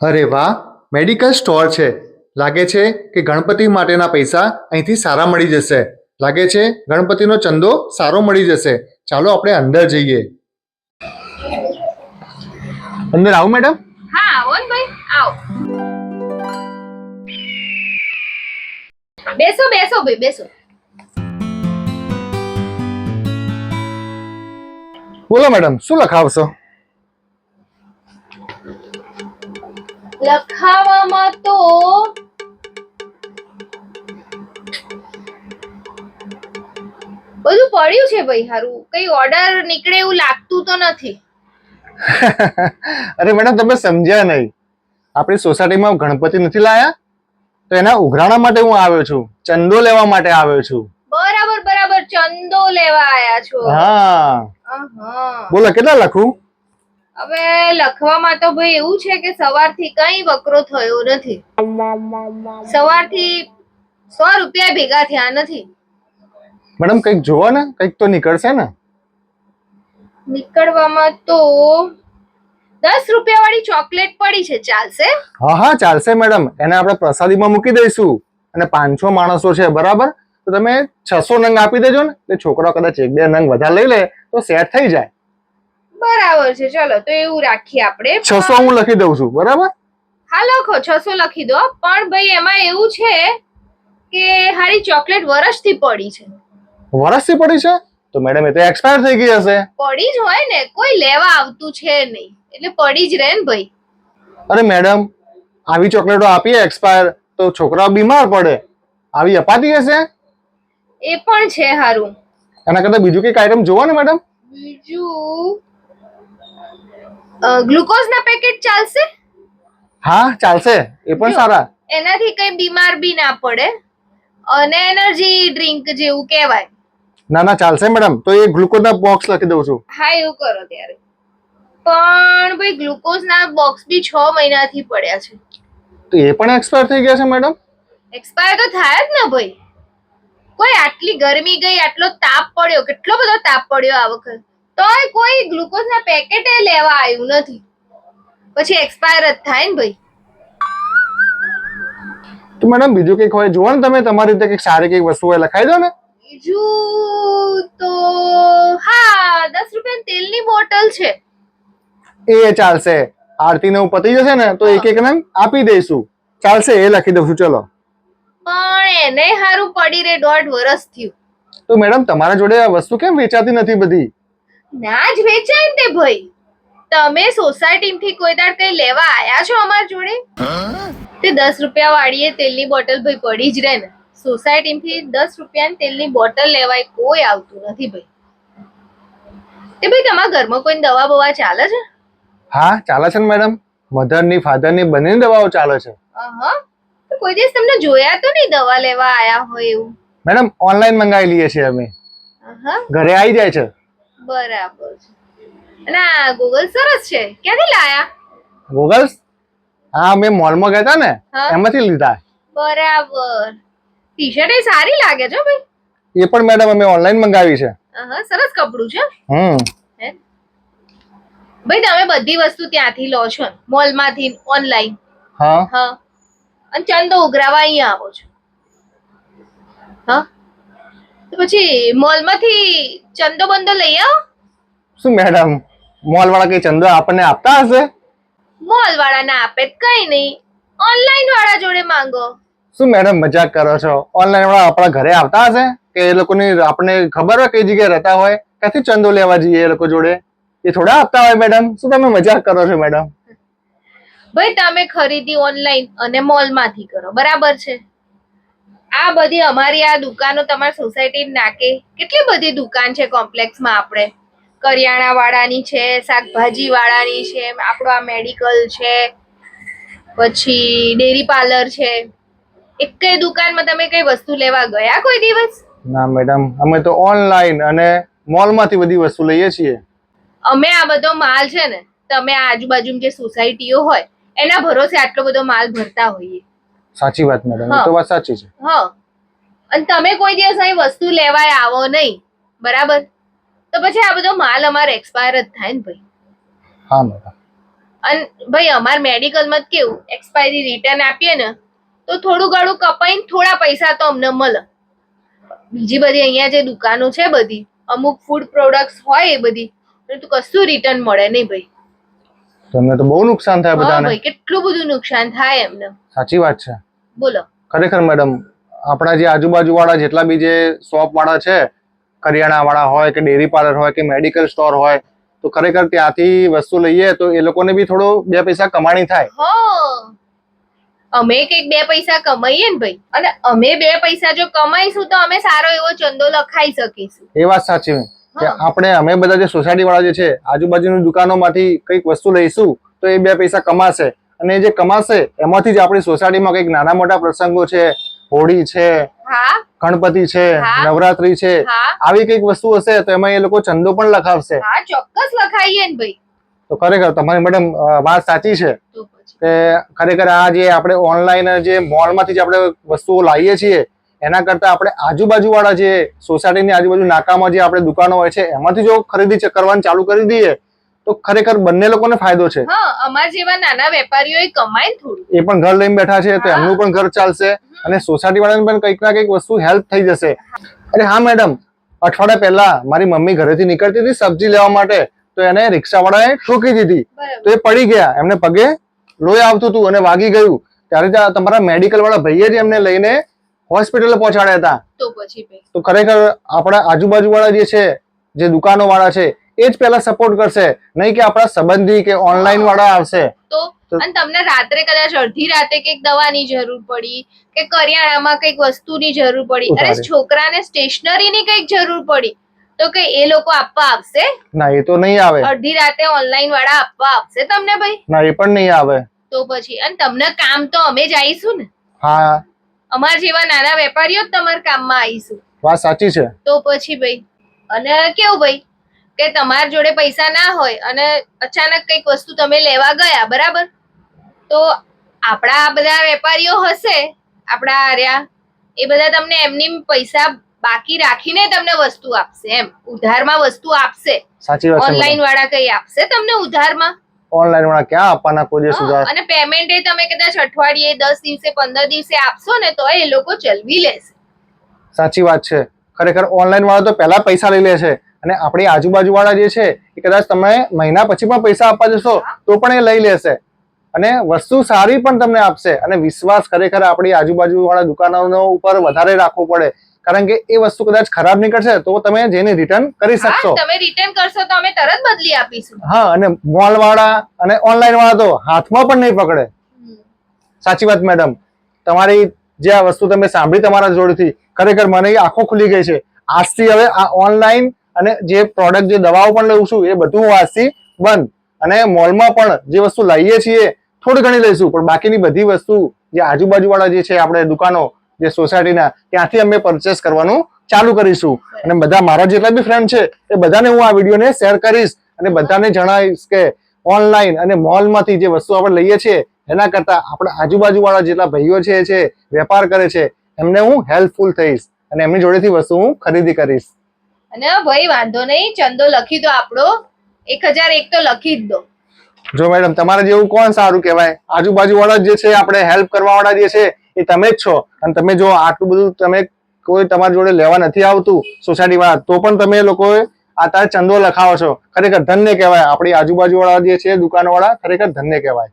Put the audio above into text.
અરે વાહ, medical store છે. લાગે છે કે ગણપતિ માટેના પૈસા અહીંથી સારા મળી જશે. લાગે છે ગણપતિનો ચંદો સારો મળી જશે. ચાલો આપણે અંદર જઈએ. અંદર આવું મેડમ? હા આવો ને ભાઈ, આવો. બેસો બેસો ભાઈ, બેસો. બોલો મેડમ, શું લખાવશો? લખાવામાં તો બધું પડ્યું છે ભાઈ. હારું કઈ ઓર્ડર નીકળે એવું લાગતું તો નથી. અરે મેડમ, તમે સમજ્યા નહીં. આપણી સોસાયટીમાં ગણપતિ નથી લાયા, તો એના ઉઘરાણા માટે હું આવ્યો છું. ચંદો લેવા માટે આવ્યો છું. બરાબર બરાબર, ચંદો લેવા આયા છો. હા. અહં. બોલો, કેટલા લખું? હવે લખવામાં તો ભાઈ એવું છે કે સવારથી કઈ વકરો થયો નથી. સવારથી 100 રૂપિયા ભેગા થયા નથી. મેડમ કંઈક જોવો ને, કંઈક તો નીકળશે ને. નીકળવામાં તો 10 રૂપિયા વાળી ચોકલેટ પડી છે, ચાલશે? હા હા, ચાલશે મેડમ. એને આપણે પ્રસાદીમાં મૂકી દઈશું. અને 500 માણસો છે, બરાબર? તો તમે 600 નંગ આપી દેજો ને, એટલે છોકરો કદાચ 1-2 નંગ વધારે લઈ લે તો સેટ થઈ જાય. બરાબર છે, ચલો તો એવું રાખીએ આપણે. 600 હું લખી દઉં છું, બરાબર? હા લખો, 600 લખી દો. પણ ભાઈ એમાં એવું છે કે હારી ચોકલેટ વરસથી પડી છે. વરસથી પડી છે? તો મેડમ એ તો એક્સપાયર થઈ ગઈ હશે. પડી જ હોય ને, કોઈ લેવા આવતું છે નહીં, એટલે પડી જ રહે ને ભાઈ. અરે મેડમ, આવી ચોકલેટો આપીએ એક્સપાયર તો છોકરાઓ બીમાર પડે. આવી અપાતી હશે? એ પણ છે. હારું, એના કરતા બીજું કઈક આઈટમ જોવો ને મેડમ. બીજું ગ્લુકોઝ ના પેકેટ ચાલશે? હા ચાલશે, એ પણ સારા. એનાથી કઈ બીમાર બી ના પડે, અને એનર્જી ડ્રિંક જેવું કહેવાય. ના ના, ચાલશે મેડમ. તો એ ગ્લુકોઝ ના બોક્સ લખી દઉં છું. હા એવું કરો ત્યારે. પણ ભાઈ ગ્લુકોઝ ના બોક્સ બી 6 મહિનાથી પડ્યા છે. તો એ પણ એક્સપાયર થઈ ગયા છે મેડમ? એક્સપાયર તો થાય જ ને ભાઈ. કોઈ આટલી ગરમી ગઈ, આટલો તાપ પડ્યો, કેટલો બધો તાપ પડ્યો આ વખત, તોય કોઈ ગ્લુકોઝ ના પેકેટ લેવા આવ્યું નથી. પછી એક્સપાયર જ થાય ને ભાઈ. તો મેડમ બીજું કઈક હોય જોવો ને, તમે તમારી રીતે કઈક સારી કઈક વસ્તુ હોય લખાઈ દો ને. બીજું તો હા, 10 રૂપિયાની તેલની બોટલ છે. એ ચાલશે. આરતી ને પતી જશે ને તો એક નંગ આપી દઈશું. ચાલશે, એ લખી દઉં છું. ચલો. પણ એને હારું પડી રે 1.5 વર્ષ થયું. તો મેડમ તમારા જોડે આ વસ્તુ કેમ વેચાતી નથી બધી? ના જ વેચાય ને તે ભાઈ. તમે સોસાયટી થી કોઈ દાડ કઈ લેવા આયા છો અમાર જોડે? તે 10 રૂપિયા વાળી એ તેલની બોટલ ભાઈ પડી જ રહે ને. સોસાયટી થી 10 રૂપિયાની તેલની બોટલ લેવાય કોઈ આવતું નથી ભાઈ. તે ભાઈ તમારા ઘરમાં કોઈ દવા બવા ચાલે છે? હા ચાલે છે ને મેડમ. મધર ની ફાધર ની બંને દવાઓ ચાલે છે. તો કોઈ દિવસ તમને જોયા તો નહીં દવા લેવા આયા હોય એવું? મેડમ ઓનલાઈન મંગાવી લઈએ છીએ અમે. ઘરે આવી જાય છે. બરાબર છે. અને આ ગૂગલ સરસ છે, ક્યાંથી લાયા? ગોગલ્સ? હા, અમે મોલમાં ગયા હતા ને, એમાંથી લીધા. બરાબર. ટી-શર્ટ એ સારી લાગે છે ભાઈ. એ પણ મેડમ અમે ઓનલાઈન મંગાવી છે. સરસ કપડું છે. ભાઈ તમે બધી વસ્તુ ત્યાંથી લો છો, મોલમાંથી, ઓનલાઈન? હા. અને ચંદો ઉઘરાવા અહીંયા આવો છો. હા, તો પછી મોલમાંથી ચંદો બંદો લઈ આવો. શું મેડમ, મોલ વાળા કઈ ચંદો આપણને આપતા હશે? મોલ વાળા ના આપે કઈ નહીં, ઓનલાઈન વાળા જોડે માંગો. શું મેડમ મજાક કરો છો? ઓનલાઈન વાળા આપણા ઘરે આવતા હશે? કે એ લોકોની આપણે ખબર હોય કઈ જગ્યાએ રહેતા હોય, ક્યાંથી ચંદો લેવા જઈએ એ લોકો જોડે? એ થોડા આપતા હોય મેડમ. શું તમે મજાક કરો છો મેડમ? ભાઈ તમે ખરીદી ઓનલાઈન અને મોલ માંથી કરો, બરાબર છે? આ બધી અમારી આ દુકાનો તમારી સોસાયટી નાકે કેટલી બધી દુકાન છે કોમ્પ્લેક્સમાં. આપણે કરિયાણા વાળાની છે, શાકભાજી વાળાની છે, આપણો આ મેડિકલ છે, પછી ડેરી પાર્લર છે. એકેય દુકાનમાં તમે કઈ વસ્તુ લેવા ગયા કોઈ દિવસ? ના મેડમ, અમે તો ઓનલાઈન અને મોલ માંથી બધી વસ્તુ લઈએ છીએ. અમે આ બધો માલ છે ને, તમે આજુબાજુ જે સોસાયટીઓ હોય એના ભરોસે આટલો બધો માલ ભરતા હોઈએ. સાચી વાત મેડમ, એ તો વાત સાચી છે. અને તમે કોઈ દિવસ અહીં વસ્તુ લેવાય આવો નહીં, બરાબર? તો પછી આ બધો માલ અમારે એક્સપાયર જ થાય ને ભાઈ. હા મેડમ. અને ભાઈ અમાર મેડિકલમાં કેવું એક્સપાયરી રિટર્ન આપીએ ને તો થોડું ઘણું કપાઈને થોડા પૈસા તો અમને મળે. બીજી બધી અહીંયા જે દુકાનો છે બધી અમુક ફૂડ પ્રોડક્ટ્સ હોય એ બધી તો કશું રિટર્ન મળે નહીં ભાઈ. તમને તો બહુ નુકસાન થાય હા બધાને. ભાઈ કેટલું બધું નુકસાન થાય એમને. સાચી વાત છે. બોલો. ખરેખર મેડમ, આપણા જે આજુબાજુ વાળા જેટલા બી જે શોપ વાળા છે, કરિયાણા વાળા હોય કે ડેરી પાર્લર હોય કે મેડિકલ સ્ટોર હોય, તો ખરેખર ત્યાંથી વસ્તુ લઈએ તો એ લોકોને બી થોડો 2 પૈસા કમાણી થાય. અમે કઈક 2 પૈસા કમાઈએ ને ભાઈ, અને અમે 2 પૈસા જો કમાઈશું તો અમે સારો એવો ચંદો લખાઈ શકીશું. એ વાત સાચી કે અમે બધા જે સોસાયટી વાળા જે છે આજુબાજુની દુકાનોમાંથી કંઈક વસ્તુ લઈશું તો એ 2 પૈસા કમાશે, અને જે કમાશે એમાંથી જ આપણી સોસાયટીમાં કંઈક નાના મોટા પ્રસંગો છે, હોળી છે, ગણપતિ છે, નવરાત્રી છે, આવી કંઈક વસ્તુ હશે તો એમાં એ લોકો ચંદો પણ લખાવશે. હા ચોક્કસ લખાઈએ ને ભાઈ. તો ખરેખર તમારી મેડમ વાત સાચી છે કે ખરેખર આ જે આપણે ઓનલાઈન જે મોલમાંથી જે આપણે વસ્તુઓ લાવીએ છીએ એના કરતા આપણે આજુબાજુ વાળા જે સોસાયટીની આજુબાજુ નાકામાં જે આપણે દુકાનો હોય છે એમાંથી જો ખરીદી કરવાનું ચાલુ કરી દઈએ તો ખરેખર બંને લોકોને ફાયદો છે. અમાર જેવા નાના વેપારીઓ કમાય થોડું, એ પણ ઘર લઈને બેઠા છે તો એમનું પણ ઘર ચાલશે અને સોસાયટી વાળાને પણ કંઈક ના કંઈક વસ્તુ હેલ્પ થઈ જશે. અરે હા મેડમ, અઠવાડિયા પહેલા મારી મમ્મી ઘરેથી નીકળતી હતી સબ્જી લેવા માટે, તો એને રિક્ષાવાળાએ ઠોકી દીધી તો એ પડી ગયા, એમને પગે લોહી આવતું હતું અને વાગી ગયું. ત્યારે તમારા મેડિકલ વાળા ભાઈએ જ એમને લઈને હોસ્પિટલ પહોંચાડ્યા હતા. તો ખરેખર આપણા આજુબાજુ વાળા જે છે, જે દુકાનો વાળા છે એ જ પહેલા સપોર્ટ કરશે, નહીં કે આપણા સંબંધી કે ઓનલાઈન વાળા આવશે. અને તમને રાત્રે કદાચ અડધી રાતે કઈક દવાની જરૂર પડી કે કરિયાણામાં કઈક વસ્તુની જરૂર પડી, અરે છોકરાને સ્ટેશનરીની કઈક જરૂર પડી તો કે એ લોકો આપવા આવશે? ના, એ તો નહીં આવે. અડધી રાતે ઓનલાઈન વાળા આપવા આવશે તમને ભાઈ? ના, એ પણ નહીં આવે. તો પછી અને તમને કામ તો અમે જ આવીશું ને. હા, અમાર જેવા નાના વેપારીઓ જ તમારા કામમાં આવીશું. વાત સાચી છે. તો પછી ભાઈ, અને કેવું ભાઈ કે તમારા જોડે પૈસા ના હોય અને અચાનક કઈક વસ્તુ તમે લેવા ગયા, બરાબર, તો આપણા બધા વેપારીઓ હશે આપણા આર્યા, એ બધા તમને એમની પૈસા બાકી રાખીને તમને વસ્તુ આપશે, એમ ઉધારમાં વસ્તુ આપશે. સાચી વાત છે. ઓનલાઈન વાળા કઈ આપશે તમને ઉધારમાં? ઓનલાઈન વાળા ક્યાં આપવાના કોઈ દિવસ ઉધાર? અને પેમેન્ટ એ તમે કદાચ અઠવાડિયે 10 દિવસે 15 દિવસે આપશો ને તો એ લોકો ચલવી લેશે. સાચી વાત છે. ખરેખર ઓનલાઈન વાળા તો પહેલા પૈસા લઈ લે છે અને આપણી આજુબાજુ વાળા જે છે એ કદાચ તમે મહિના પછી પણ પૈસા આપવા જશો તો પણ એ લઈ લેશે અને વસ્તુ સારી પણ તમને આપશે. અને વિશ્વાસ ખરેખર આપણી આજુબાજુ વાળા દુકાનો ઉપર વધારે રાખવો પડે, કારણ કે એ વસ્તુ કદાચ ખરાબ નીકળશે તો તમે જેને રિટર્ન કરી શકશો. તમે રિટર્ન કરશો તો અમે તરત બદલી આપીશું. હા, અને મોલ વાળા અને ઓનલાઈન વાળા તો હાથમાં પણ નહીં પકડે. સાચી વાત મેડમ, તમારી જે આ વસ્તુ તમે સાંભળી તમારા જોડેથી ખરેખર મને આંખો ખુલી ગઈ છે. આજથી હવે આ ઓનલાઈન અને જે પ્રોડક્ટ જે દવાઓ પણ લઉં છું એ બધું હું આજથી બંધ, અને મોલમાં પણ જે વસ્તુ લઈએ છીએ થોડી ઘણી લઈશું, પણ બાકીની બધી વસ્તુ જે આજુબાજુ વાળા જે છે આપણે દુકાનો જે સોસાયટીના ત્યાંથી અમે પરચેસ કરવાનું ચાલુ કરીશું. અને બધા મારા જેટલા બી ફ્રેન્ડ છે એ બધાને હું આ વિડીયોને શેર કરીશ અને બધાને જણાવીશ કે ઓનલાઈન અને મોલમાંથી જે વસ્તુ આપણે લઈએ છીએ એના કરતા આપણા આજુબાજુ વાળા જેટલા ભાઈઓ છે વેપાર કરે છે એમને હું હેલ્પફુલ થઈશ અને એમની જોડેથી વસ્તુ હું ખરીદી કરીશ. અને ભાઈ વાંધો નહીં, ચંદો લખી દો આપણો 1001 તો લખી જ દો. જો મેડમ, તમારા જેવું કોણ સારું કહેવાય? આજુબાજુ વાળા જે છે આપણે હેલ્પ કરવા વાળા જે છે એ તમે જ છો. અને તમે જો આટલું બધું તમે કોઈ તમારી જોડે લેવા નથી આવતું સોસાયટી વાળા તો પણ તમે લોકોએ અત્યારે ચંદો લખાવો છો, ખરેખર ધન્ય કહેવાય. આપણી આજુબાજુ વાળા જે છે દુકાનો વાળા ખરેખર ધન્ય કહેવાય.